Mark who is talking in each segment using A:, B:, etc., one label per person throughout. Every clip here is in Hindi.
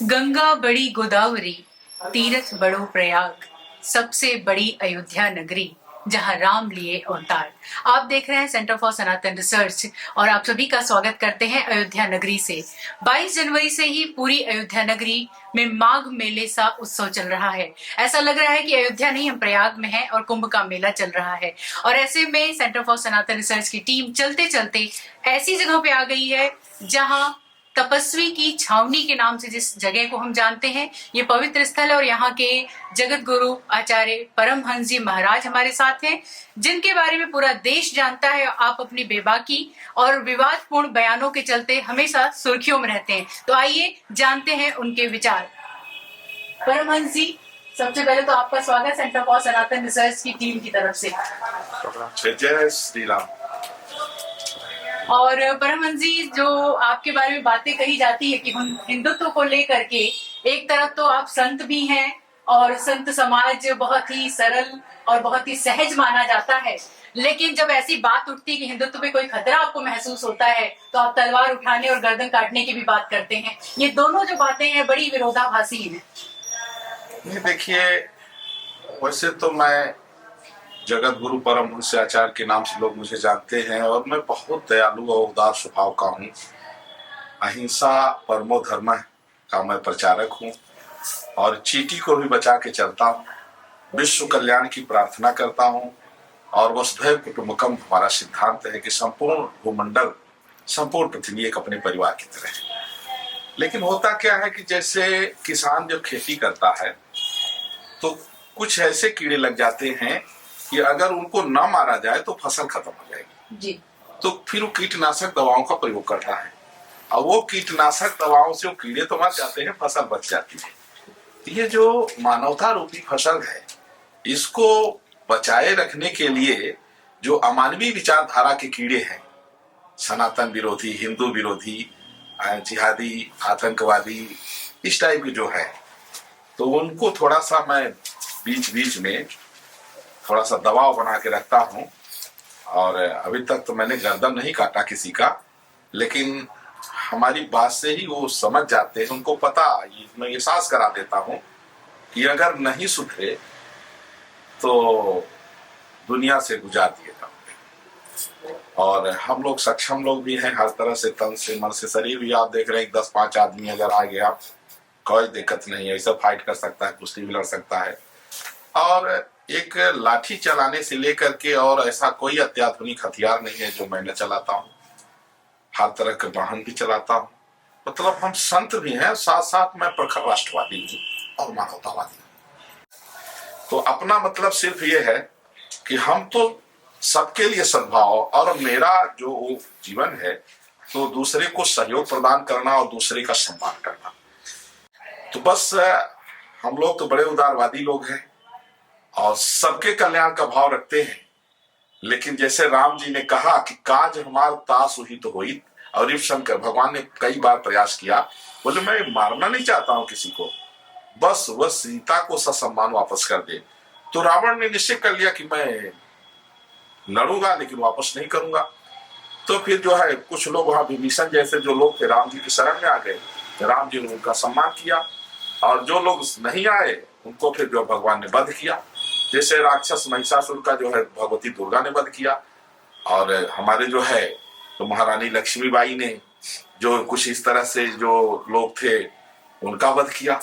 A: गंगा बड़ी गोदावरी, तीरथ बड़ो प्रयाग, सबसे बड़ी अयोध्या नगरी, जहां राम लिए अवतार। आप देख रहे हैं सेंटर फॉर सनातन रिसर्च और आप सभी का स्वागत करते हैं अयोध्या नगरी से। 22 जनवरी से ही पूरी अयोध्या नगरी में माघ मेले सा उत्सव चल रहा है। ऐसा लग रहा है कि अयोध्या नहीं, हम प्रयाग में हैं और कुंभ का मेला चल रहा है। और ऐसे में सेंटर फॉर सनातन रिसर्च की टीम चलते चलते ऐसी जगह पे आ गई है जहां तपस्वी की छावनी के नाम से जिस जगह को हम जानते हैं, ये पवित्र स्थल है। और यहाँ के जगत गुरु आचार्य परमहंस जी महाराज हमारे साथ हैं, जिनके बारे में पूरा देश जानता है। आप अपनी बेबाकी और विवादपूर्ण बयानों के चलते हमेशा सुर्खियों में रहते हैं। तो आइए जानते हैं उनके विचार। परमहंस जी, सबसे पहले तो आपका स्वागत सेंटर फॉर सनातन रिसर्च की टीम की तरफ से।
B: जय श्री राम।
A: और परमहंस जी, जो आपके बारे में बातें कही जाती है कि हिंदुत्व को लेकर के, एक तरफ तो आप संत भी हैं और संत समाज बहुत ही सरल और बहुत ही सहज माना जाता है, लेकिन जब ऐसी बात उठती है कि हिंदुत्व पे कोई खतरा आपको महसूस होता है तो आप तलवार उठाने और गर्दन काटने की भी बात करते हैं। ये दोनों जो बातें हैं बड़ी विरोधाभासी हैं।
B: देखिए, वैसे तो मैं जगत गुरु परमहंस आचार्य के नाम से लोग मुझे जानते हैं और मैं बहुत दयालु और उदार स्वभाव का हूँ। अहिंसा परमो धर्म का मैं प्रचारक हूँ और चींटी को भी बचा के चलता हूँ। विश्व कल्याण की प्रार्थना करता हूँ और वसुधैव कुटुंबकम हमारा सिद्धांत है कि संपूर्ण भूमंडल, संपूर्ण पृथ्वी एक अपने परिवार की तरह है। लेकिन होता क्या है कि जैसे किसान जब खेती करता है तो कुछ ऐसे कीड़े लग जाते हैं कि अगर उनको न मारा जाए तो फसल खत्म हो जाएगी
A: जी।
B: तो फिर वो कीटनाशक दवाओं का प्रयोग करता है और वो कीटनाशक दवाओं से वो कीड़े तो मर जाते हैं, फसल बच जाती है। ये जो मानवता रूपी फसल है, इसको बचाए रखने के लिए जो अमानवीय विचारधारा के कीड़े हैं, सनातन विरोधी, हिंदू विरोधी, जिहादी, आतंकवादी, इस टाइप के जो है, तो उनको थोड़ा सा मैं बीच बीच में थोड़ा सा दबाव बना के रखता हूँ। और अभी तक तो मैंने गर्दन नहीं काटा किसी का, लेकिन हमारी बात से ही वो समझ जाते हैं, उनको पता, मैं एहसास करा देता हूँ कि अगर नहीं सुधरे तो दुनिया से गुजार दिए जाओगे। और हम लोग सक्षम लोग भी हैं हर तरह से, तन से मन से। शरीर भी आप देख रहे हैं, 10-5 आदमी अगर आ गया कोई दिक्कत नहीं है, ऐसा फाइट कर सकता है, कुश्ती भी लड़ सकता है। और एक लाठी चलाने से लेकर के और ऐसा कोई अत्याधुनिक हथियार नहीं है जो मैं न चलाता हूँ। हर तरह के वाहन भी चलाता हूँ। मतलब हम संत भी हैं, साथ साथ मैं प्रखर राष्ट्रवादी हूँ और मानवतावादी हूँ। तो अपना मतलब सिर्फ ये है कि हम तो सबके लिए सद्भाव, और मेरा जो जीवन है तो दूसरे को सहयोग प्रदान करना और दूसरे का सम्मान करना। तो बस हम लोग तो बड़े उदारवादी लोग हैं और सबके कल्याण का भाव रखते हैं। लेकिन जैसे राम जी ने कहा कि काज हमार तास हुई तो हुई, और शिव शंकर भगवान ने कई बार प्रयास किया, बोले मैं मारना नहीं चाहता हूं किसी को, बस वह सीता को ससम्मान वापस कर दे। तो रावण ने निश्चय कर लिया कि मैं लड़ूंगा लेकिन वापस नहीं करूंगा। तो फिर जो है कुछ लोग वहां विभीषण जैसे जो लोग थे राम जी की शरण में आ गए, राम जी ने उनका सम्मान किया, और जो लोग नहीं आए उनको फिर जो भगवान ने वध किया। जैसे राक्षस महिषासुर का जो है भगवती दुर्गा ने वध किया, और हमारे जो है तो महारानी लक्ष्मीबाई ने जो कुछ इस तरह से जो लोग थे उनका वध किया।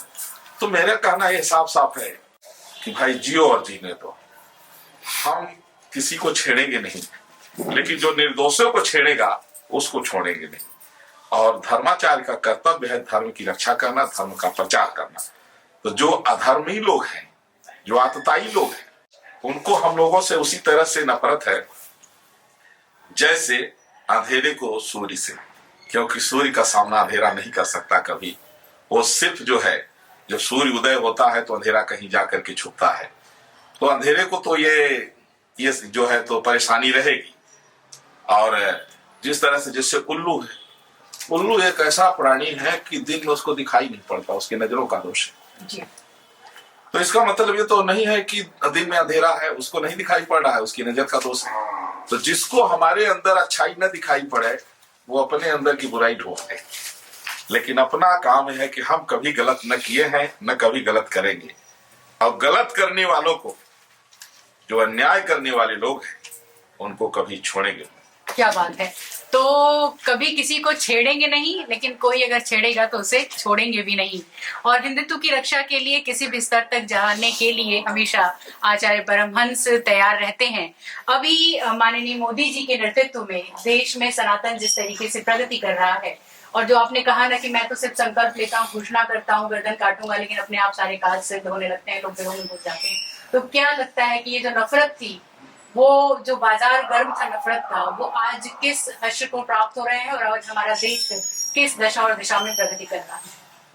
B: तो मेरा कहना ये साफ साफ है कि भाई जियो और जीने दो, हम किसी को छेड़ेंगे नहीं, लेकिन जो निर्दोषों को छेड़ेगा उसको छोड़ेंगे नहीं। और धर्माचार्य का कर्तव्य है धर्म की रक्षा करना, धर्म का प्रचार करना। तो जो अधर्मी लोग हैं, जो आतताई लोग हैं, उनको हम लोगों से उसी तरह से नफरत है जैसे अंधेरे को सूर्य से, क्योंकि सूर्य का सामना अंधेरा नहीं कर सकता कभी। वो सिर्फ जो है, जब सूर्य उदय होता है तो अंधेरा कहीं जाकर के छुपता है। तो अंधेरे को तो ये जो है तो परेशानी रहेगी। और जिस तरह से, जैसे उल्लू है, उल्लू एक ऐसा प्राणी है कि दिन में उसको दिखाई नहीं पड़ता, उसकी नजरों का दोष है जी। तो इसका मतलब ये तो नहीं है कि दिन में अंधेरा है, उसको नहीं दिखाई पड़ रहा है, उसकी नजर का दोष है। तो जिसको हमारे अंदर अच्छाई न दिखाई पड़े वो अपने अंदर की बुराई ढूंढ ले। लेकिन अपना काम है कि हम कभी गलत न किए हैं, न कभी गलत करेंगे। और गलत करने वालों को, जो अन्याय करने वाले लोग हैं, उनको कभी छोड़ेंगे।
A: क्या बात है। तो कभी किसी को छेड़ेंगे नहीं, लेकिन कोई अगर छेड़ेगा तो उसे छोड़ेंगे भी नहीं। और हिंदुत्व की रक्षा के लिए किसी भी स्तर तक जाने के लिए हमेशा आचार्य परमहंस तैयार रहते हैं। अभी माननीय मोदी जी के नेतृत्व में देश में सनातन जिस तरीके से प्रगति कर रहा है, और जो आपने कहा ना कि मैं तो सिर्फ संकल्प लेता हूँ, घोषणा करता हूँ, गर्दन काटूंगा, लेकिन अपने आप सारे काज सिद्ध होने लगते हैं, लोग घरों में घुस जाते हैं। तो क्या लगता है कि ये जो नफरत थी, वो जो बाजार गर्म था नफरत का, वो आज किस हश्र को प्राप्त हो रहे हैं और आज हमारा देश किस दशा और दिशा में प्रगति कर रहा है?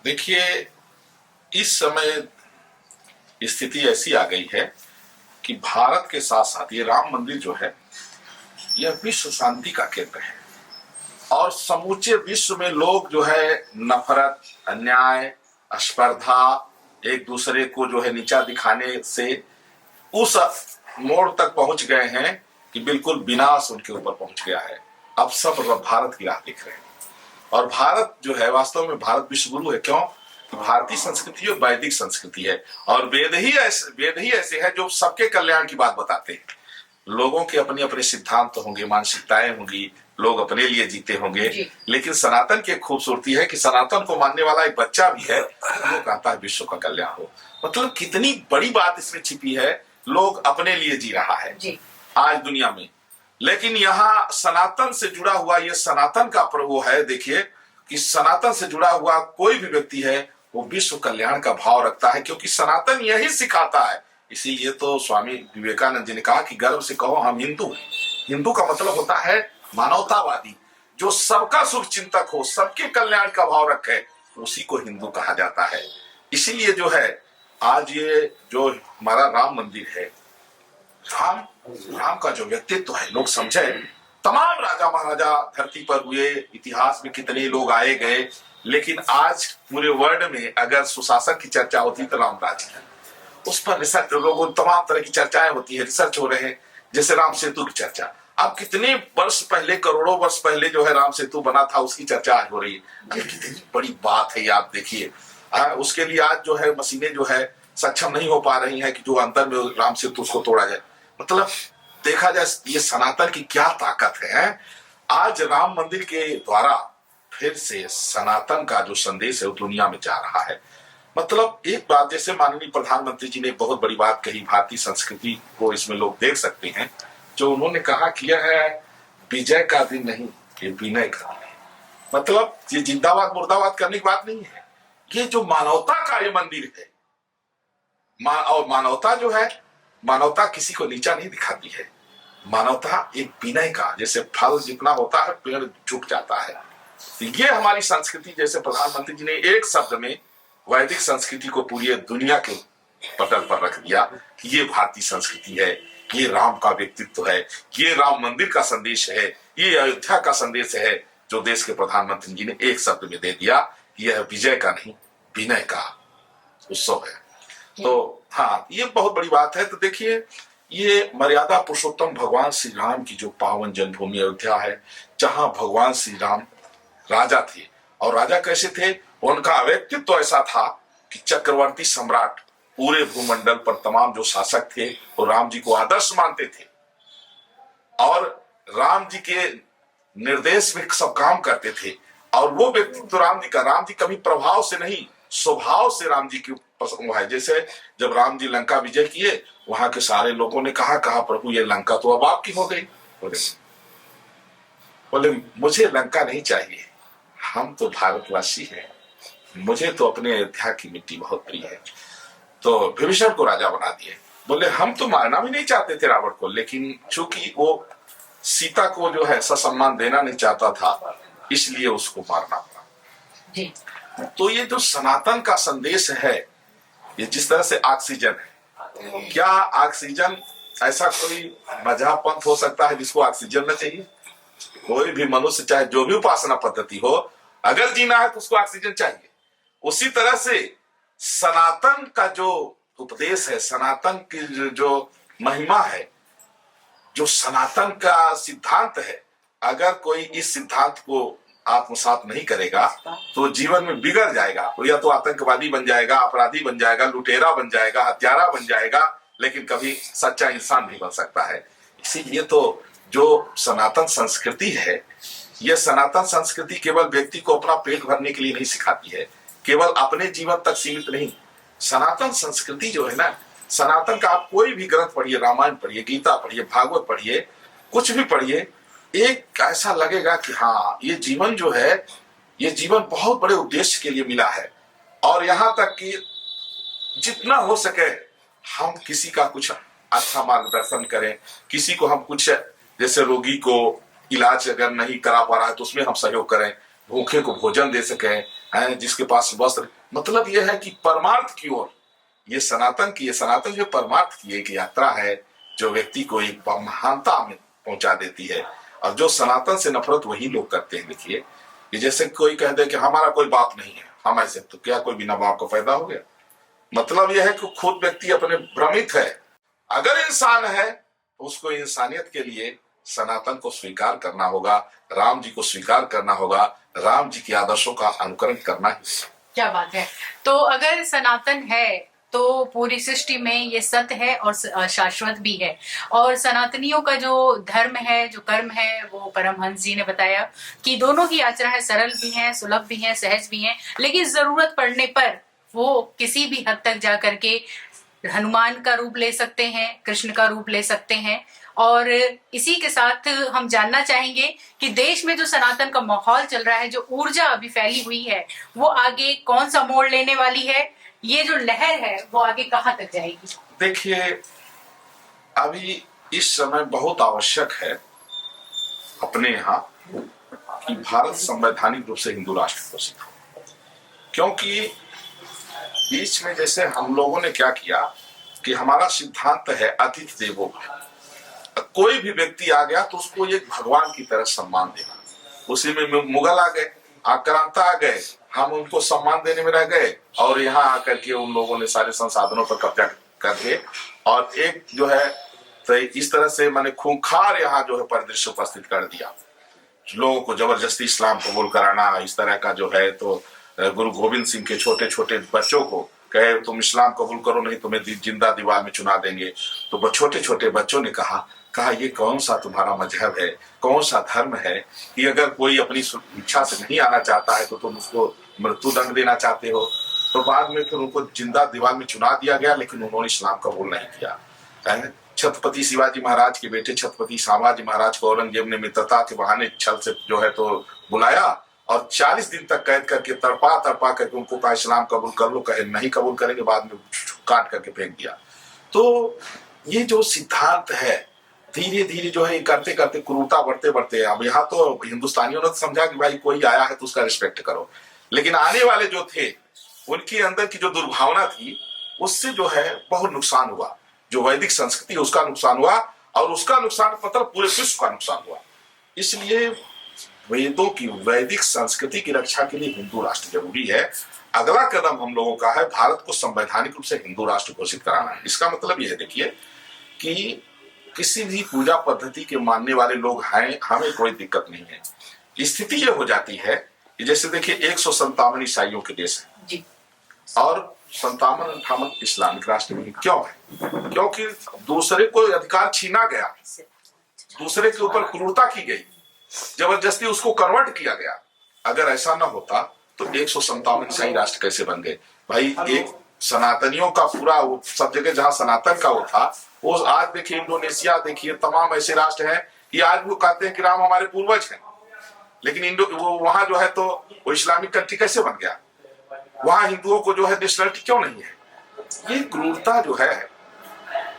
B: देखिए, इस समय स्थिति ऐसी आ गई है कि भारत के साथ साथ ये राम मंदिर जो है, यह विश्व शांति का केंद्र है। और समूचे विश्व में लोग जो है नफरत, अन्याय, स्पर्धा, एक दूसरे को जो है नीचा दिखाने से उस मोड़ तक पहुंच गए हैं कि बिल्कुल विनाश उनके ऊपर पहुंच गया है। अब सब भारत की राह देख रहे हैं। और भारत जो है, वास्तव में भारत विश्व गुरु है। क्यों? भारतीय संस्कृति और वैदिक संस्कृति है, और वेद ही ऐसे है जो सबके कल्याण की बात बताते हैं। लोगों के अपने अपने सिद्धांत होंगे, मानसिकताएं होंगी, लोग अपने लिए जीते होंगे, लेकिन सनातन की खूबसूरती है कि सनातन को मानने वाला एक बच्चा भी है, वो कहता है विश्व का कल्याण हो। मतलब कितनी बड़ी बात इसमें छिपी है। लोग अपने लिए जी रहा है आज दुनिया में, लेकिन यहाँ सनातन से जुड़ा हुआ, ये सनातन का वो है। देखिए कि सनातन से जुड़ा हुआ कोई भी व्यक्ति है, वो विश्व कल्याण का भाव रखता है, क्योंकि सनातन यही सिखाता है। इसीलिए तो स्वामी विवेकानंद जी ने कहा कि गर्व से कहो हम हिंदू हैं। हिंदू का मतलब होता है मानवतावादी, जो सबका शुभ चिंतक हो, सबके कल्याण का भाव रखे, उसी को हिंदू कहा जाता है। इसीलिए जो है आज ये जो हमारा राम मंदिर है, राम का जो व्यक्तित्व है, लोग समझे। तमाम राजा महाराजा धरती पर हुए, इतिहास में कितने लोग आए गए, लेकिन आज पूरे वर्ल्ड में अगर सुशासन की चर्चा होती तो राम राज्य है। उस पर रिसर्च, लोगों तमाम तरह की चर्चाएं होती है, रिसर्च हो रहे हैं। जैसे राम सेतु की चर्चा, अब कितने वर्ष पहले, करोड़ों वर्ष पहले जो है राम सेतु बना था, उसकी चर्चा आज हो रही है। कितनी बड़ी बात है ये, आप देखिए। उसके लिए आज जो है मशीनें जो है सक्षम नहीं हो पा रही हैं कि जो अंदर में राम सेतु उसको तोड़ा जाए। मतलब देखा जाए ये सनातन की क्या ताकत है। आज राम मंदिर के द्वारा फिर से सनातन का जो संदेश है वो दुनिया में जा रहा है। मतलब एक बात, जैसे माननीय प्रधानमंत्री जी ने बहुत बड़ी बात कही, भारतीय संस्कृति को इसमें लोग देख सकते हैं। जो उन्होंने कहा किया है, विजय का दिन नहीं, ये विनय का दिन है। मतलब ये जिंदाबाद मुर्दाबाद करने की बात नहीं है, ये जो मानवता का ये मंदिर है। और मानवता जो है, मानवता किसी को नीचा नहीं दिखाती है। मानवता एक विनय का, जैसे फल जितना होता है पेड़ झुक जाता है। ये हमारी संस्कृति, जैसे प्रधानमंत्री जी ने एक शब्द में वैदिक संस्कृति को पूरी दुनिया के पटल पर रख दिया कि ये भारतीय संस्कृति है, ये राम का व्यक्तित्व है, ये राम मंदिर का संदेश है, ये अयोध्या का संदेश है, जो देश के प्रधानमंत्री जी ने एक शब्द में दे दिया। यह विजय का नहीं, विनय का उत्सव है। तो हाँ, ये बहुत बड़ी बात है। तो देखिए, ये मर्यादा पुरुषोत्तम भगवान श्री राम की जो पावन जन्मभूमि अयोध्या है, जहां भगवान श्री राम राजा थे। और राजा कैसे थे? उनका व्यक्तित्व तो ऐसा था कि चक्रवर्ती सम्राट, पूरे भूमंडल पर तमाम जो शासक थे वो राम जी को आदर्श मानते थे, और राम जी के निर्देश में सब काम करते थे। और वो व्यक्तित्व तो राम जी कभी प्रभाव से नहीं, स्वभाव से राम जी की पसंद है। जैसे जब राम जी लंका विजय किए, वहां के सारे लोगों ने कहा प्रभु ये लंका तो अब आपकी हो गई। बोले मुझे लंका नहीं चाहिए, हम तो भारतवासी हैं, मुझे तो अपने अयोध्या की मिट्टी बहुत प्रिय है। तो विभीषण को राजा बना दिए। बोले हम तो मारना भी नहीं चाहते थे रावण को, लेकिन चूंकि वो सीता को जो है ससम्मान देना नहीं चाहता था, इसलिए उसको मारना पड़ा। तो ये जो सनातन का संदेश है, ये जिस तरह से ऑक्सीजन है, क्या ऑक्सीजन ऐसा कोई मजहब पंथ हो सकता है जिसको ऑक्सीजन न चाहिए? कोई भी मनुष्य, चाहे जो भी उपासना पद्धति हो, अगर जीना है तो उसको ऑक्सीजन चाहिए। उसी तरह से सनातन का जो उपदेश है, सनातन की जो महिमा है, जो सनातन का सिद्धांत है, अगर कोई इस सिद्धांत को आत्मसात नहीं करेगा तो जीवन में बिगड़ जाएगा। वो या तो आतंकवादी बन जाएगा, अपराधी बन जाएगा, लुटेरा बन जाएगा, हत्यारा बन जाएगा, लेकिन कभी सच्चा इंसान नहीं बन सकता है। इसीलिए तो जो सनातन संस्कृति है, यह सनातन संस्कृति केवल व्यक्ति को अपना पेट भरने के लिए नहीं सिखाती है, केवल अपने जीवन तक सीमित नहीं। सनातन संस्कृति जो है ना, सनातन का आप कोई भी ग्रंथ पढ़िए, रामायण पढ़िए, गीता पढ़िए, भागवत पढ़िए, कुछ भी पढ़िए, एक ऐसा लगेगा कि हाँ, ये जीवन जो है, ये जीवन बहुत बड़े उद्देश्य के लिए मिला है। और यहां तक कि जितना हो सके हम किसी का कुछ अच्छा मार्गदर्शन करें, किसी को हम कुछ, जैसे रोगी को इलाज अगर नहीं करा पा रहा है तो उसमें हम सहयोग करें, भूखे को भोजन दे सकें, जिसके पास वस्त्र, मतलब यह है कि परमार्थ की ओर ये सनातन जो परमार्थ की एक यात्रा है, जो व्यक्ति को एक महानता में पहुंचा देती है। और जो सनातन से नफरत वही लोग करते हैं। देखिए, कि जैसे कोई कह दे कि हमारा कोई बाप नहीं है, हम ऐसे, तो क्या कोई बिना बाप का पैदा हो गया? मतलब यह है कि खुद व्यक्ति अपने भ्रमित है। अगर इंसान है तो उसको इंसानियत के लिए सनातन को स्वीकार करना होगा, राम जी को स्वीकार करना होगा, राम जी के आदर्शों का अनुकरण करना ही।
A: क्या बात है। तो अगर सनातन है तो पूरी सृष्टि में ये सत्य है और शाश्वत भी है। और सनातनियों का जो धर्म है, जो कर्म है, वो परमहंस जी ने बताया कि दोनों की आचरण सरल भी हैं, सुलभ भी हैं, सहज भी हैं, लेकिन जरूरत पड़ने पर वो किसी भी हद तक जा करके हनुमान का रूप ले सकते हैं, कृष्ण का रूप ले सकते हैं। और इसी के साथ हम जानना चाहेंगे कि देश में जो सनातन का माहौल चल रहा है, जो ऊर्जा अभी फैली हुई है, वो आगे कौन सा मोड़ लेने वाली है, ये जो लहर है वो आगे कहां तक जाएगी?
B: देखिए, अभी इस समय बहुत आवश्यक है अपने यहाँ कि भारत संवैधानिक रूप से हिंदू राष्ट्र घोषित हो। क्योंकि बीच में जैसे हम लोगों ने क्या किया कि हमारा सिद्धांत है अतिथि देवो भव। कोई भी व्यक्ति आ गया तो उसको एक भगवान की तरह सम्मान देना। उसी में मुगल आ गए, आक्रांता आ गए, हम उनको सम्मान देने में रह गए, और यहाँ आकर के उन लोगों ने सारे संसाधनों पर कब्जा करके और एक जो है तो इस तरह से मैंने खूंखार यहाँ जो है परिदृश्य उपस्थित कर दिया। लोगों को जबरदस्ती इस्लाम कबूल कराना, इस तरह का जो है, तो गुरु गोविंद सिंह के छोटे छोटे बच्चों को कहे तुम इस्लाम कबूल करो नहीं तुम्हें जिंदा दीवार में चुना देंगे। तो छोटे छोटे बच्चों ने कहा ये कौन सा तुम्हारा मजहब है, कौन सा धर्म है कि अगर कोई अपनी इच्छा से नहीं आना चाहता है तो तुम उसको मृत्यु दंड देना चाहते हो। तो बाद में फिर उनको जिंदा दीवार में चुना दिया गया, लेकिन उन्होंने इस्लाम कबूल नहीं किया। छत्रपति शिवाजी महाराज के बेटे छत्रपति संभाजी महाराज को औरंगजेब ने मित्रता के बहाने छल से जो है तो बुलाया और 40 दिन तक कैद करके तड़पा करके उनको कहा इस्लाम कबूल कर लो, कहे नहीं कबूल करेंगे, बाद में काट करके फेंक दिया। तो ये जो सिद्धांत है धीरे धीरे जो है करते करते क्रूरता बढ़ते अब यहाँ तो हिंदुस्तानियों ने समझा कि भाई कोई आया है तो उसका रिस्पेक्ट करो, लेकिन आने वाले जो थे उनके अंदर की जो दुर्भावना थी उससे जो है बहुत नुकसान हुआ। जो वैदिक संस्कृति है उसका नुकसान हुआ, और उसका नुकसान मतलब पूरे विश्व का नुकसान हुआ। इसलिए वेदों की वैदिक संस्कृति की रक्षा के लिए हिंदू राष्ट्र जरूरी है। अगला कदम हम लोगों का है भारत को संवैधानिक रूप से हिंदू राष्ट्र घोषित कराना। इसका मतलब यह देखिए कि किसी भी पूजा पद्धति के मानने वाले लोग हैं, हमें कोई दिक्कत नहीं है। स्थिति यह हो जाती है कि जैसे देखिए 157 ईसाइयों के देश है
A: जी,
B: और 57-58 इस्लामिक राष्ट्र में। क्यों है? क्योंकि दूसरे को अधिकार छीना गया, दूसरे के ऊपर क्रूरता की गई, जबरदस्ती उसको कन्वर्ट किया गया। अगर ऐसा ना होता तो 157 ईसाई राष्ट्र कैसे बन गए? भाई एक सनातनियों का पूरा सब जगह जहां सनातन का वो था, वो आज देखिए इंडोनेशिया, देखिए तमाम ऐसे राष्ट्र हैं कि आज वो कहते हैं कि राम हमारे पूर्वज हैं, लेकिन वो वहां जो है तो वो इस्लामिक कंट्री कैसे बन गया? वहां हिंदुओं को जो है नेशनलिटी क्यों नहीं है? ये क्रूरता जो है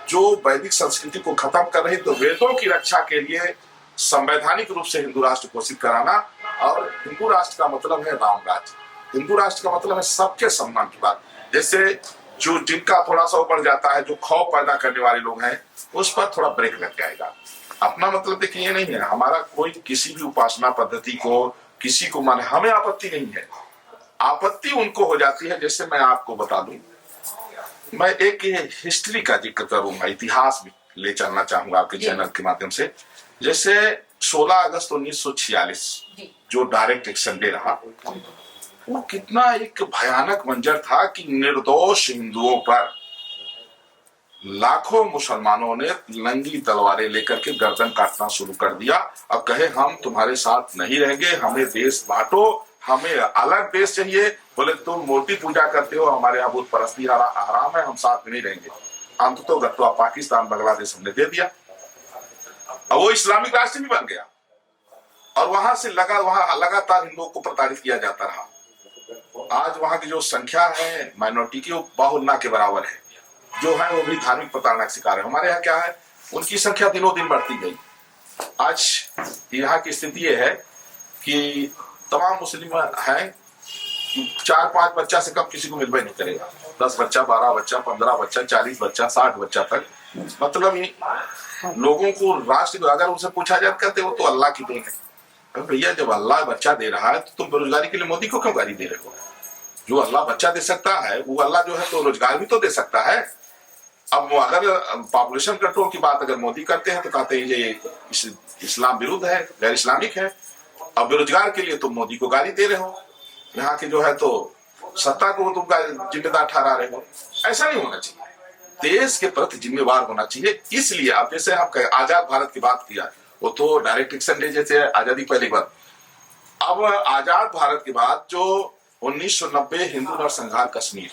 B: जो वैदिक संस्कृति को खत्म कर रही। तो वेदों की रक्षा के लिए संवैधानिक रूप से हिंदू राष्ट्र घोषित कराना, और हिंदू राष्ट्र का मतलब है राम राज्य, हिंदू राष्ट्र का मतलब है सबके सम्मान की बात। जैसे जो जिनका थोड़ा सा ऊपर जाता है, जो खौफ पैदा करने वाले लोग हैं, उस पर थोड़ा ब्रेक लग जाएगा। अपना मतलब देखिए ये नहीं है हमारा कोई किसी भी उपासना पद्धति को किसी को माने, हमें आपत्ति नहीं है। आपत्ति उनको हो जाती है, जैसे मैं आपको बता दूं, मैं एक हिस्ट्री का जिक्र करूंगा, इतिहास भी ले चलना चाहूंगा आपके चैनल के माध्यम से। जैसे 16 अगस्त 1946 जो डायरेक्ट एक्शन ले रहा, वो कितना एक भयानक मंजर था कि निर्दोष हिंदुओं पर लाखों मुसलमानों ने नंगी तलवारें लेकर के गर्दन काटना शुरू कर दिया। अब कहे हम तुम्हारे साथ नहीं रहेंगे, हमें देश बांटो, हमें अलग देश चाहिए। बोले तुम मूर्ति पूजा करते हो, हमारे यहाँ बुत परस्ती हराम है, हम साथ में नहीं रहेंगे। अंत तो गत्वा पाकिस्तान बांग्लादेश हमने दे दिया। अब वो इस्लामिक राष्ट्र भी बन गया और वहां से वहां लगातार हिंदुओं को प्रताड़ित किया जाता रहा। आज वहां की जो संख्या है माइनॉरिटी की, वो बाहुल ना के बराबर है, जो है वो भी धार्मिक प्रताड़ना का शिकार है। हमारे यहाँ क्या है, उनकी संख्या दिनों दिन बढ़ती गई। आज यहाँ की स्थिति ये है कि तमाम मुस्लिम हैं, 4-5 बच्चा से कम किसी को मिलवा नहीं करेगा। 10 बच्चा, 12 बच्चा, 15 बच्चा, 40 बच्चा, 60 बच्चा तक। मतलब ये लोगों को राष्ट्र, अगर उनसे पूछा जाता कहते वो तो अल्लाह की देन है। भैया जब अल्लाह बच्चा दे रहा है तो तुम बेरोजगारी के लिए मोदी को क्यों गाली दे रहे हो? जो अल्लाह बच्चा दे सकता है वो अल्लाह जो है तो रोजगार भी तो दे सकता है। अब अगर पॉपुलेशन कंट्रोल की बात अगर मोदी करते हैं तो कहते हैं ये इस्लाम विरुद्ध है, गैर इस्लामिक है। अब बेरोजगार के लिए तुम मोदी को गाली दे रहे हो, यहाँ के जो है तो सत्ता को तुम जिम्मेदार ठहरा रहे हो। ऐसा नहीं होना चाहिए, देश के प्रति जिम्मेवार होना चाहिए। इसलिए अब जैसे आप आजाद भारत की बात किया, वो तो डायरेक्ट एक्शन डे जैसे आजादी पहली बार। अब आजाद भारत के बाद जो 1990 हिंदू नरसंहार कश्मीर,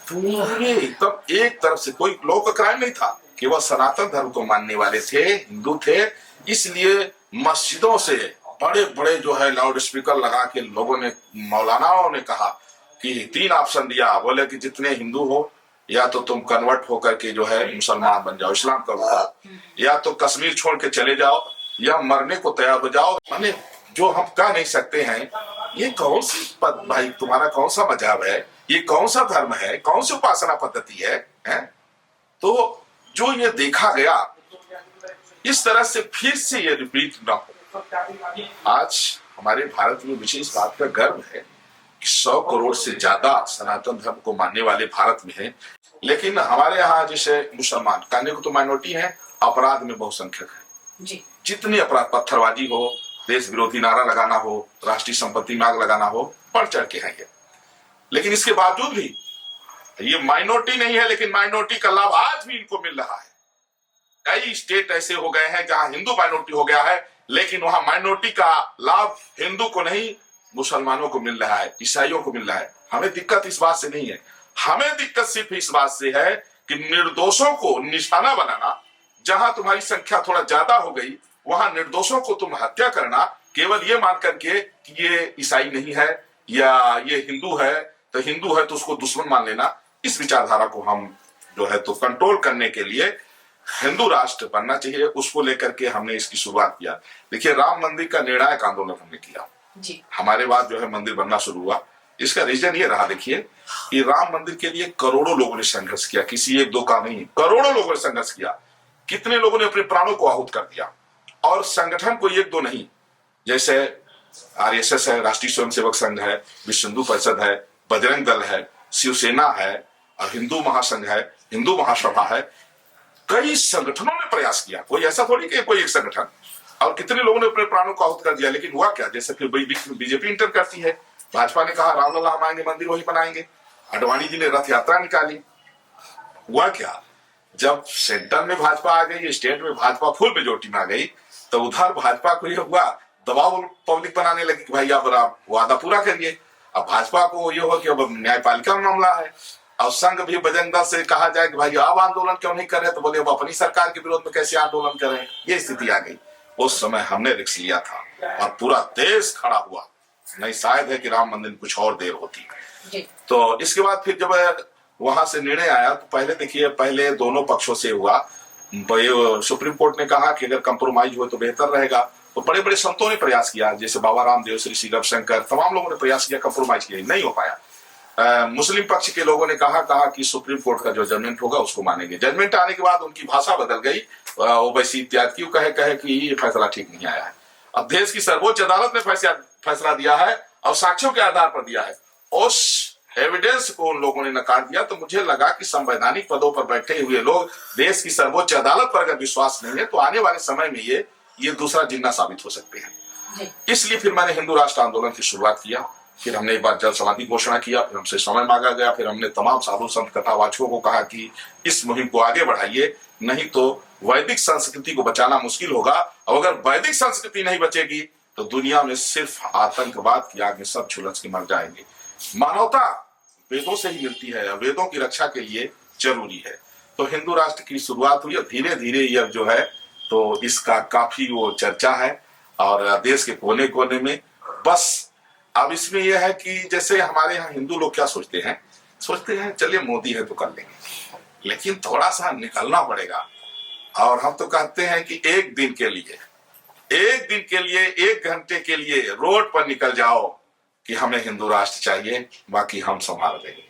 B: पूरे एकदम एक तरफ से कोई लोग का क्राइम नहीं था, केवल सनातन धर्म को मानने वाले थे, हिंदू थे। इसलिए मस्जिदों से बड़े बड़े जो है लाउड स्पीकर लगा के लोगों ने, मौलानाओं ने कहा कि 3 ऑप्शन दिया। बोले कि जितने हिंदू हो या तो तुम कन्वर्ट होकर के जो है मुसलमान बन जाओ, इस्लाम करो, या तो कश्मीर छोड़ के चले जाओ, या मरने को तैयार हो जाओ। माने जो हम कह नहीं सकते हैं, ये कौन सी भाई तुम्हारा कौन सा मजहब है, ये कौन सा धर्म है, कौन सी उपासना पद्धति है? तो जो ये देखा गया, इस तरह से फिर से ये रिपीट न हो। आज हमारे भारत में विशेष बात का गर्व है कि 100 करोड़ से ज्यादा सनातन धर्म को मानने वाले भारत में हैं। लेकिन हमारे यहाँ जैसे मुसलमान कहने को तो माइनॉरिटी है, अपराध में बहुसंख्यक है जी। जितने अपराध, पत्थरबाजी हो, देश विरोधी नारा लगाना हो, राष्ट्रीय संपत्ति में आग लगाना हो, बढ़ चढ़ के है ये। लेकिन इसके बावजूद भी ये माइनॉरिटी नहीं है, लेकिन माइनॉरिटी का लाभ आज भी इनको मिल रहा है। कई स्टेट ऐसे हो गए हैं जहां हिंदू माइनॉरिटी हो गया है, लेकिन वहां माइनॉरिटी का लाभ हिंदू को नहीं, मुसलमानों को मिल रहा है, ईसाइयों को मिल रहा है। हमें दिक्कत इस बात से नहीं है, हमें दिक्कत सिर्फ इस बात से है कि निर्दोषों को निशाना बनाना। जहां तुम्हारी संख्या थोड़ा ज्यादा हो गई, वहां निर्दोषों को तुम हत्या करना, केवल ये मान करके कि ये ईसाई नहीं है या ये हिंदू है तो उसको दुश्मन मान लेना। इस विचारधारा को हम जो है तो कंट्रोल करने के लिए हिंदू राष्ट्र बनना चाहिए, उसको लेकर के हमने इसकी शुरुआत किया। देखिए, राम मंदिर का निर्णायक आंदोलन हमने किया जी। हमारे बाद जो है मंदिर बनना शुरू हुआ। इसका रीजन ये रहा, देखिए, कि राम मंदिर के लिए करोड़ों लोगों ने संघर्ष किया, किसी 1-2 का नहीं, करोड़ों लोगों ने संघर्ष किया। कितने लोगों ने अपने प्राणों को आहूत कर दिया। और संगठन को 1-2 नहीं, जैसे RSS है, राष्ट्रीय स्वयंसेवक संघ है, विश्व हिंदू परिषद है, बजरंग दल है, शिवसेना है, हिंदू महासंघ है, हिंदू महासभा है। कई संगठनों ने प्रयास किया, कोई ऐसा थोड़ी कि कोई एक संगठन। और कितने लोगों ने अपने प्राणों को आहूत कर दिया। लेकिन हुआ क्या, जैसे फिर बीजेपी इंटर करती है, भाजपा ने कहा रामलला हम आएंगे, मंदिर वही बनाएंगे। अडवाणी जी ने रथ यात्रा निकाली। हुआ क्या, जब सेंटर में भाजपा आ गई, स्टेट में भाजपा फुल मेजोरिटी में आ गई, तो उधर भाजपा को यह हुआ, दबाव पब्लिक बनाने लगी कि भाई अब वादा पूरा करिए। अब भाजपा को ये हो कि अब न्यायपालिका में मामला है। और संघ भी बजरंग दल से कहा जाए कि भाई अब आंदोलन क्यों नहीं कर रहे, तो बोले अब अपनी सरकार के विरोध में कैसे आंदोलन करें। ये स्थिति आ गई। उस समय हमने रिस्क लिया था और पूरा देश खड़ा हुआ। नहीं, शायद है कि राम मंदिर में कुछ और देर होती। तो इसके बाद फिर जब वहां से निर्णय आया, तो पहले देखिए, पहले दोनों पक्षों से हुआ। सुप्रीम कोर्ट ने कहा कि अगर कंप्रोमाइज हो तो बेहतर रहेगा। तो बड़े बड़े संतों ने प्रयास किया, जैसे बाबा रामदेव, श्री रविशंकर, तमाम लोगों ने प्रयास किया, कंप्रोमाइज किया, नहीं हो पाया। मुस्लिम पक्ष के लोगों ने कहा कि सुप्रीम कोर्ट का जो जजमेंट होगा उसको मानेंगे। जजमेंट आने के बाद उनकी भाषा बदल गई, ओवैसी इत्यादि क्यों कहे कि ये फैसला ठीक नहीं आया है। अब देश की सर्वोच्च अदालत ने फैसला दिया है और साक्ष्यों के आधार पर दिया है। उस एविडेंस को उन लोगों ने नकार दिया। तो मुझे लगा कि संवैधानिक पदों पर बैठे हुए लोग, देश की सर्वोच्च अदालत पर अगर विश्वास नहीं है, तो आने वाले समय में ये दूसरा जिन्ना साबित हो सकते हैं। इसलिए फिर मैंने हिंदू राष्ट्र आंदोलन की शुरुआत किया। फिर हमने एक बार जल समाधि घोषणा किया, फिर हमसे समय मांगा गया, फिर हमने तमाम साधु संत कथावाचकों को कहा कि इस मुहिम को आगे बढ़ाइए, नहीं तो वैदिक संस्कृति को बचाना मुश्किल होगा। और अगर वैदिक संस्कृति नहीं बचेगी तो दुनिया में सिर्फ आतंकवाद की आग में सब झुलस के मर जाएंगे। मानवता वेदों से ही मिलती है, वेदों की रक्षा के लिए जरूरी है। तो हिंदू राष्ट्र की शुरुआत हुई और धीरे धीरे यह जो है तो इसका काफी वो चर्चा है और देश के कोने कोने में। बस अब इसमें यह है कि जैसे हमारे यहाँ हिंदू लोग क्या सोचते हैं चलिए मोदी है तो कर लेंगे, लेकिन थोड़ा सा निकलना पड़ेगा। और हम तो कहते हैं कि एक दिन के लिए, एक घंटे के लिए रोड पर निकल जाओ कि हमें हिंदू राष्ट्र चाहिए, बाकी हम संभाल देंगे।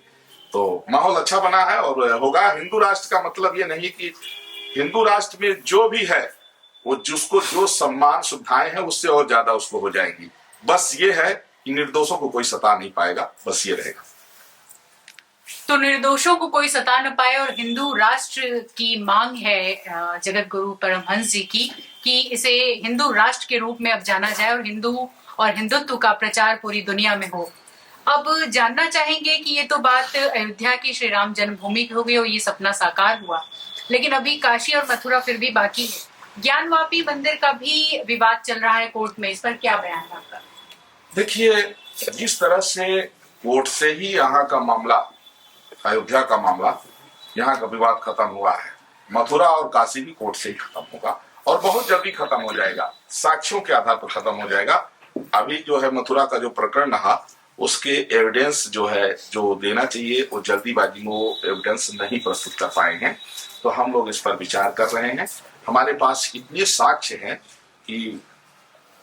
B: तो माहौल अच्छा बना है और होगा। हिंदू राष्ट्र का मतलब ये नहीं कि हिंदू राष्ट्र में जो भी है वो जिसको जो सम्मान सुविधाएं हैं उससे और ज्यादा उसको हो जाएंगी। बस ये है कि निर्दोषों को कोई सता नहीं पाएगा, बस ये रहेगा।
A: तो निर्दोषों को कोई सता न पाए और हिंदू राष्ट्र की मांग है जगत गुरु परमहंस जी की कि इसे हिंदू राष्ट्र के रूप में अब जाना जाए और हिंदू और हिंदुत्व का प्रचार पूरी दुनिया में हो। अब जानना चाहेंगे कि ये तो बात अयोध्या की श्री राम जन्मभूमि की हो गई और ये सपना साकार हुआ, लेकिन अभी काशी और मथुरा फिर भी बाकी है। ज्ञानवापी मंदिर का भी विवाद चल रहा है कोर्ट में, इस पर क्या बयान है आपका?
B: देखिए, जिस तरह से कोर्ट से ही यहाँ का मामला, अयोध्या का मामला, यहाँ का विवाद खत्म हुआ है, मथुरा और काशी भी कोर्ट से ही खत्म होगा और बहुत जल्दी खत्म हो जाएगा, साक्ष्यों के आधार पर खत्म हो जाएगा। अभी जो है मथुरा का जो प्रकरण रहा उसके एविडेंस जो है जो देना चाहिए वो जल्दीबाजी में वो एविडेंस नहीं प्रस्तुत कर पाए हैं, तो हम लोग इस पर विचार कर रहे हैं। हमारे पास इतने साक्ष्य हैं कि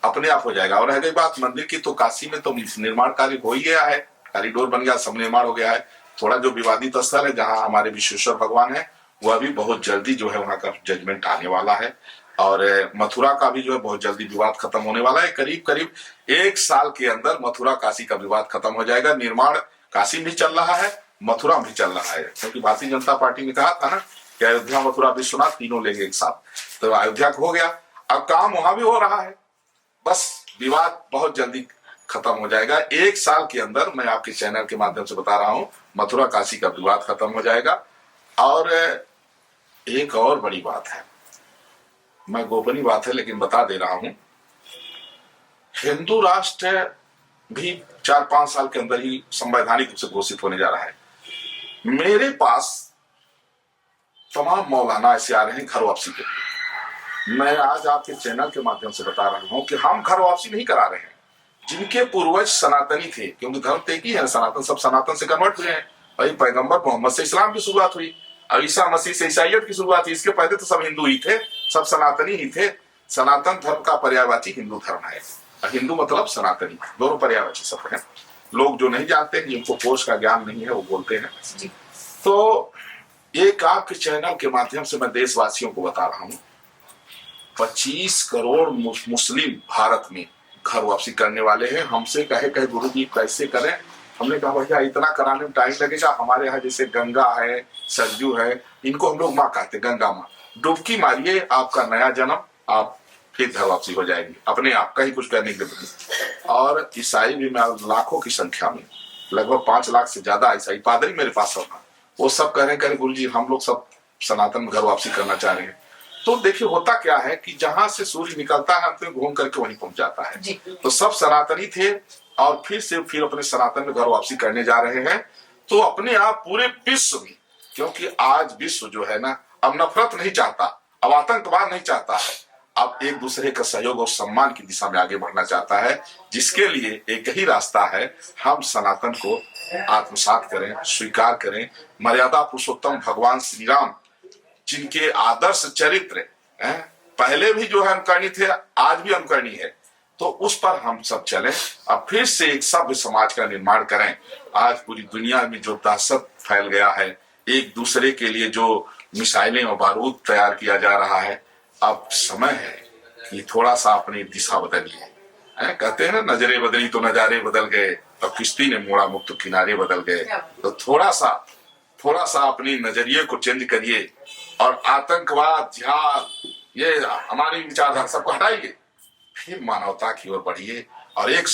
B: अपने आप हो जाएगा। और रह गई बात मंदिर की, तो काशी में तो निर्माण कार्य हो ही गया है, कॉरिडोर बन गया, सब निर्माण हो गया है। थोड़ा जो विवादित स्थल है जहाँ हमारे विश्वेश्वर भगवान है वह भी बहुत जल्दी जो है वहां का जजमेंट आने वाला है और मथुरा का भी जो है बहुत जल्दी विवाद खत्म होने वाला है। करीब करीब 1 साल के अंदर मथुरा काशी का विवाद खत्म हो जाएगा। निर्माण काशी भी चल रहा है, मथुरा भी चल रहा है, क्योंकि भारतीय जनता पार्टी ने कहा था ना कि अयोध्या मथुरा विश्वनाथ तीनों लेंगे एक साथ, तो अयोध्या को हो गया, अब काम वहां भी हो रहा है। बस विवाद बहुत जल्दी खत्म हो जाएगा। 1 साल के अंदर मैं आपके चैनल के माध्यम से बता रहा हूं मथुरा काशी का विवाद खत्म हो जाएगा। और एक और बड़ी बात है, मैं गोपनीय बात है लेकिन बता दे रहा हूं, हिंदू राष्ट्र भी 4-5 साल के अंदर ही संवैधानिक रूप से घोषित होने जा रहा है। मेरे पास तमाम मौलाना ऐसे आ रहे हैं घर वापसी के लिए। मैं आज आपके चैनल के माध्यम से बता रहा हूं कि हम घर वापसी नहीं करा रहे हैं। जिनके पूर्वज सनातनी थे, क्योंकि धर्म तो एक ही है सनातन, सब सनातन से कन्वर्ट हुए हैं। भाई पैगंबर मोहम्मद से इस्लाम की शुरुआत हुई, अब ईसा मसीह से ईसाइयत की शुरुआत हुई। इसके पहले तो सब हिंदू ही थे, सब सनातनी ही थे। सनातन धर्म का पर्यायवाची हिंदू धर्म है, हिंदू मतलब सनातनी, दोनों पर्यायवाची सब है। लोग जो नहीं जानते हैं, जिनको कोष का ज्ञान नहीं है, वो बोलते हैं। तो एक आपके चैनल के माध्यम से मैं देशवासियों को बता रहा हूँ, 25 करोड़ मुस्लिम भारत में घर वापसी करने वाले हैं। हमसे कहे गुरु जी कैसे करें? हमने कहा भैया इतना कराने में टाइम लगेगा। हमारे यहाँ जैसे गंगा है, सरजू है, इनको हम लोग माँ कहते, गंगा माँ। डुबकी मारिए, आपका नया जन्म, आप फिर घर वापसी हो जाएगी अपने आप, कहीं कुछ करने के लिए। और ईसाई भी लाखों की संख्या में, लगभग 5 लाख से ज्यादा ईसाई पादरी मेरे पास होगा, वो सब कह रहे हैं गुरु जी हम लोग सब सनातन में घर वापसी करना चाह रहे हैं। तो देखिए होता क्या है कि जहां से सूर्य निकलता है तो घूम करके वहीं पहुंच जाता है। तो सब सनातनी थे और फिर अपने सनातन में घर वापसी करने जा रहे हैं। तो अपने आप पूरे विश्व में, क्योंकि आज विश्व जो है ना अब नफरत नहीं चाहता, अब आतंकवाद नहीं चाहता है, अब एक दूसरे का सहयोग और सम्मान की दिशा में आगे बढ़ना चाहता है, जिसके लिए एक ही रास्ता है, हम सनातन को आत्मसात करें, स्वीकार करें। मर्यादा पुरुषोत्तम भगवान श्री राम, जिनके आदर्श चरित्र पहले भी जो है अनुकरणीय थे, आज भी अनुकरणीय है, तो उस पर हम सब चलें। अब फिर से एक सभ्य समाज का निर्माण करें। आज पूरी दुनिया में जो दहशत फैल गया है, एक दूसरे के लिए जो मिसाइलें और बारूद तैयार किया जा रहा है, अब समय है कि थोड़ा सा अपनी दिशा बदलिए। कहते हैं ना, नजरें बदली तो नजारे बदल गए, तो किश्ती ने मोड़ा मुक्त किनारे बदल गए। तो थोड़ा सा अपनी नजरिए को चेंज करिए और आतंकवाद, जिहाद, ये हमारी विचारधारा सबको हटाइए फिर मानवता की ओर बढ़िए और एक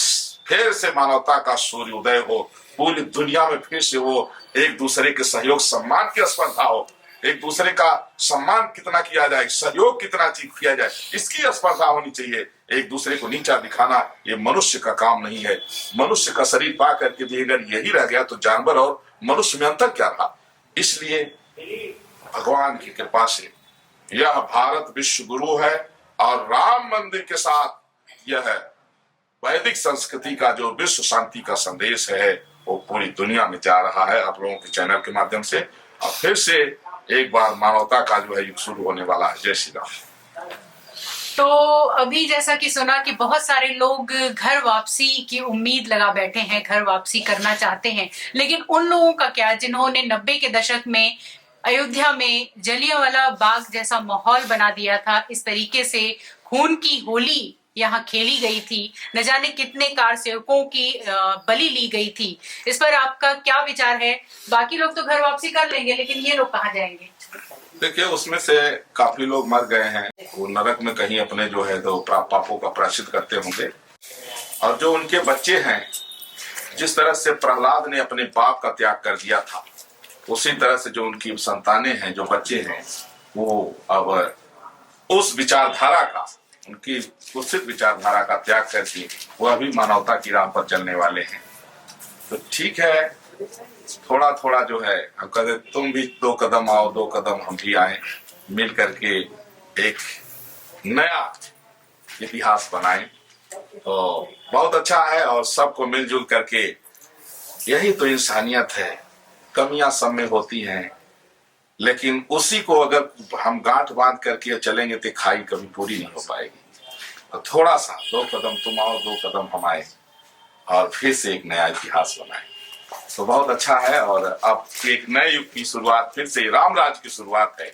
B: फिर से मानवता का सूर्योदय हो, पूरी दुनिया में फिर से वो एक दूसरे के सहयोग सम्मान की स्पर्धा हो, एक दूसरे का सम्मान कितना किया जाए, सहयोग कितना किया जाए, इसकी स्पर्धा होनी चाहिए। एक दूसरे को नीचा दिखाना ये मनुष्य का काम नहीं है। मनुष्य का शरीर पा करके भी अगर यही रह गया तो जानवर और मनुष्य में अंतर क्या रहा। इसलिए भगवान की कृपा से यह भारत विश्व गुरु है और राम मंदिर के साथ यह वैदिक संस्कृति का जो विश्व शांति का संदेश है वो पूरी दुनिया में जा रहा है आप लोगों के चैनल के माध्यम से। और फिर से एक बार मानवता का जो है युग शुरू होने वाला है। जय श्री राम।
A: तो अभी जैसा कि सुना कि बहुत सारे लोग घर वापसी की उम्मीद लगा बैठे हैं, घर वापसी करना चाहते हैं, लेकिन उन लोगों का क्या जिन्होंने 90 के दशक में अयोध्या में जलियांवाला बाग जैसा माहौल बना दिया था, इस तरीके से खून की होली यहाँ खेली गई थी, न जाने कितने कार सेवकों की बलि ली गई थी। इस पर आपका क्या विचार है? बाकी लोग तो घर वापसी कर लेंगे, लेकिन ये लोग कहाँ जाएंगे?
B: देखिए, उसमें से काफी लोग मर गए हैं, वो नरक में कहीं अपने जो है तो पापों का प्रायश्चित करते होंगे। और जो उनके बच्चे हैं, जिस तरह से प्रहलाद ने अपने बाप का त्याग कर दिया था, उसी तरह से जो उनकी संतानें हैं, जो बच्चे हैं, वो अब उस विचारधारा का, उनकी कुत्सित विचारधारा का त्याग करके वो अभी मानवता की राह पर चलने वाले हैं। तो ठीक है, थोड़ा थोड़ा जो है हम कहते तुम भी 2 कदम आओ, 2 कदम हम भी आए, मिल करके एक नया इतिहास बनाएं तो बहुत अच्छा है। और सबको मिलजुल करके, यही तो इंसानियत है। कमियां सब में होती हैं, लेकिन उसी को अगर हम गांठ बांध करके चलेंगे तो खाई कभी पूरी नहीं हो पाएगी। तो थोड़ा सा 2 कदम तुम आओ, 2 कदम हम आए और फिर से एक नया इतिहास बनाए तो बहुत अच्छा है। और अब एक नए युग की शुरुआत, फिर से राम राज की शुरुआत है।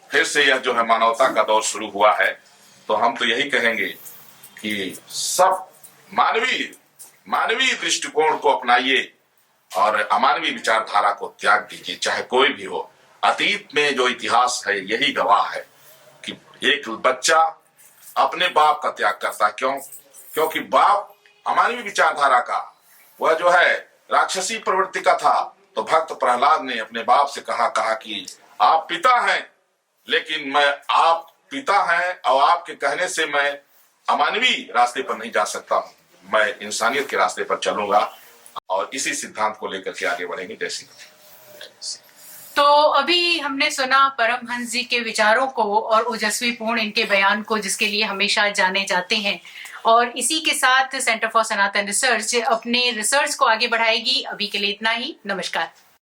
B: फिर से यह जो है मानवता का दौर शुरू हुआ है। तो हम तो यही कहेंगे कि सब मानवीय दृष्टिकोण को अपनाइए और अमानवीय विचारधारा को त्याग दीजिए, चाहे कोई भी हो। अतीत में जो इतिहास है यही गवाह है कि एक बच्चा अपने बाप का त्याग करता। क्योंकि बाप अमानवीय विचारधारा का, वह जो है राक्षसी प्रवृत्ति का था। तो भक्त प्रहलाद ने अपने बाप से कहा कि आप पिता हैं, लेकिन आप पिता हैं और आपके कहने से मैं अमानवीय रास्ते पर नहीं जा सकता हूँ, मैं इंसानियत के रास्ते पर चलूंगा। और इसी सिद्धांत को लेकर के आगे बढ़ेंगे। जैसे
A: तो अभी हमने सुना परमहंस जी के विचारों को और ओजस्वी पूर्ण इनके बयान को, जिसके लिए हमेशा जाने जाते हैं। और इसी के साथ सेंटर फॉर सनातन रिसर्च अपने रिसर्च को आगे बढ़ाएगी। अभी के लिए इतना ही। नमस्कार।